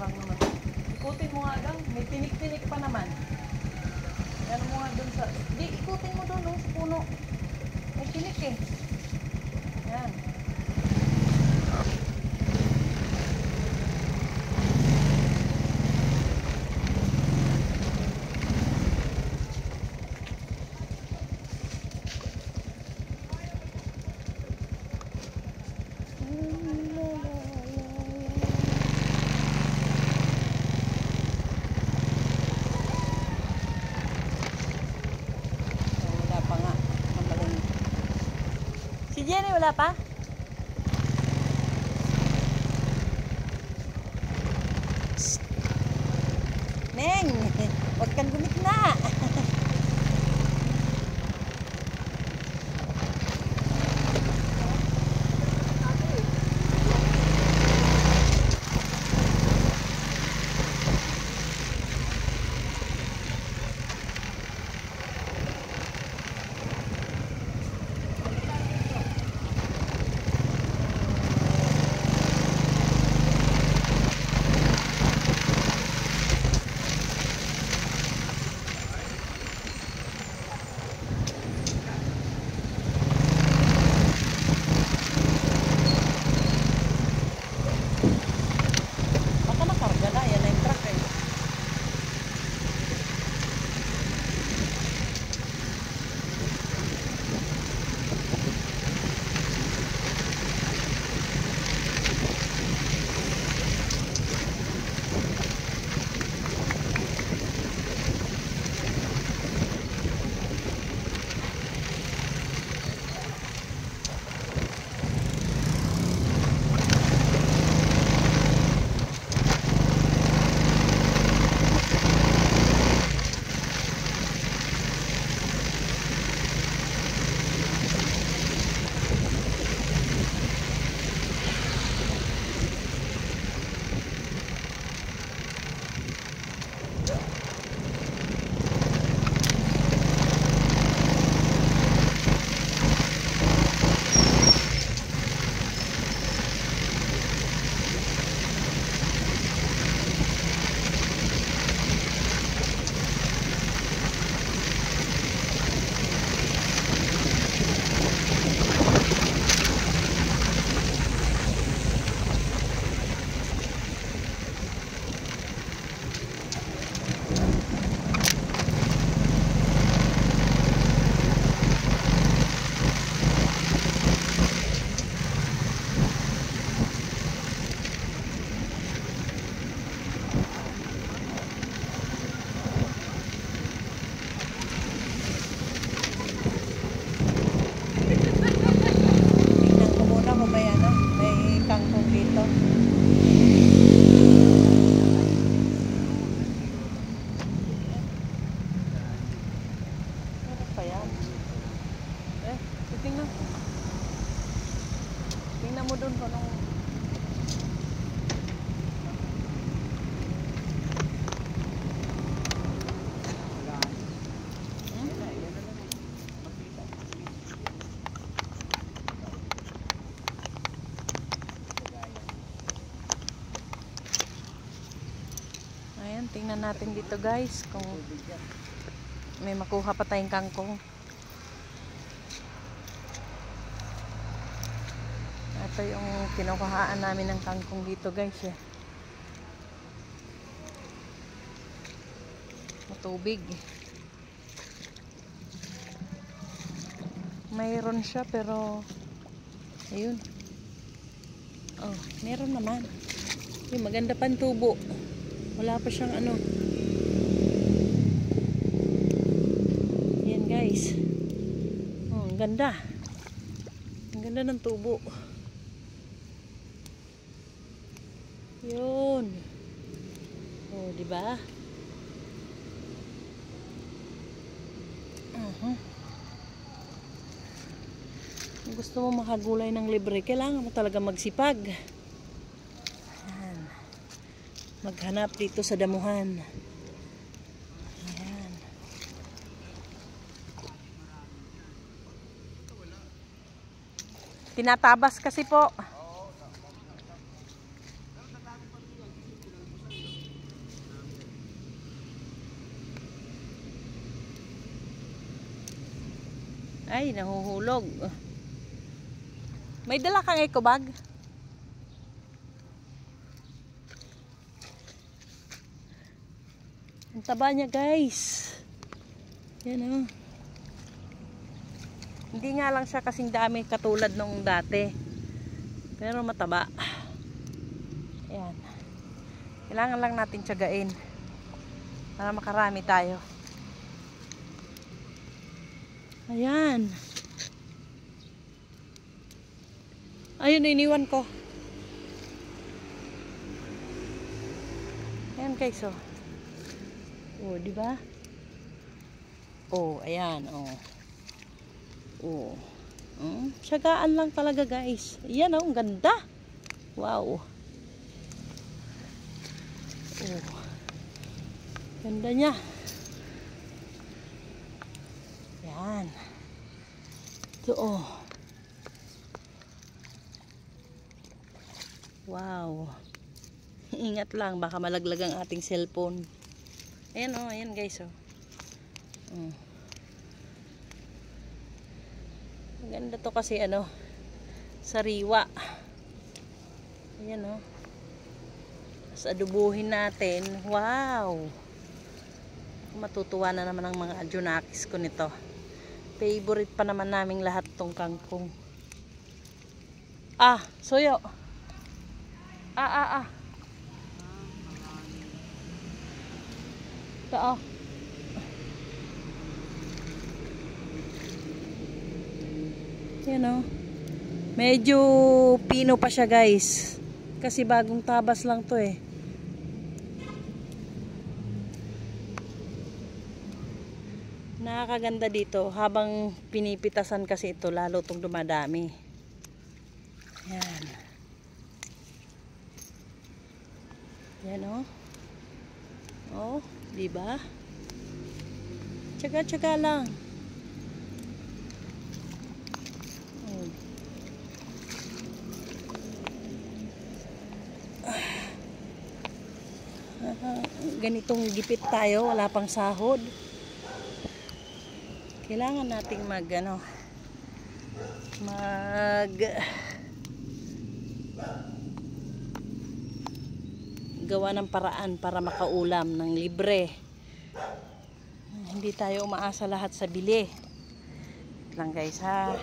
lang naman. Ikutin mo nga lang. May tinik-tinik pa naman. Ano mo nga dun sa... Di, ikutin mo dun, no, sa puno. May tinik eh. Yan. Si Jenny wala pa? Shhh. Neng, huwag kang gumikna. Tingnan mo doon kung anong... Ayan, tingnan natin dito guys kung may makuha pa tayong kangkong. Ito yung kinukuhaan namin ng kangkong dito guys eh. Matubig. Mayroon siya pero ayun. Oh, meron naman. Yung maganda pang tubo. Wala pa siyang ano. Yan guys. Oh, ang ganda. Ang ganda ng tubo. Yun. Oh, di ba? Kung gusto mo makagulay ng libre, kailangan mo talaga magsipag. Ayan. Maghanap dito sa damuhan. Ayan. Tinatabas kasi po. Ay, nahuhulog. May dala kang eco bag? Ang taba niya, guys. Yan oh. Hindi nga lang siya kasing dami katulad nung dati. Pero mataba. Ayan. Kailangan lang natin tiyagain para makarami tayo. Ayan. Ayun, iniwan ko. Ayan guys, oh. Oh, di ba? Oh, ayan, oh. Oh. Tiyagaan lang talaga, guys. Ayan, oh, ang ganda. Wow. Oh. Ganda niya. Ayan. Ito, oh. Wow. Ingat lang, baka malaglag ang ating cellphone. Ayan oh, ayan guys oh. Maganda to kasi ano, sariwa. Ayan oh. Tapos adubuhin natin. Wow. Matutuwa na naman ang mga Junakis ko nito. Favorite pa naman naming lahat tong kangkong. Ah, suyo. Ito oh. Yan oh. Medyo pino pa siya guys. Kasi bagong tabas lang to eh. Nakakaganda dito. Habang pinipitasan kasi ito, lalo itong dumadami. Yan. Yan oh. Oh, di ba? Tsaga-tsaga lang. Ganitong gipit tayo, wala pang sahod. Kailangan nating gawa ng paraan para makaulam ng libre. Hindi tayo umaasa lahat sa bili. Lang guys ha.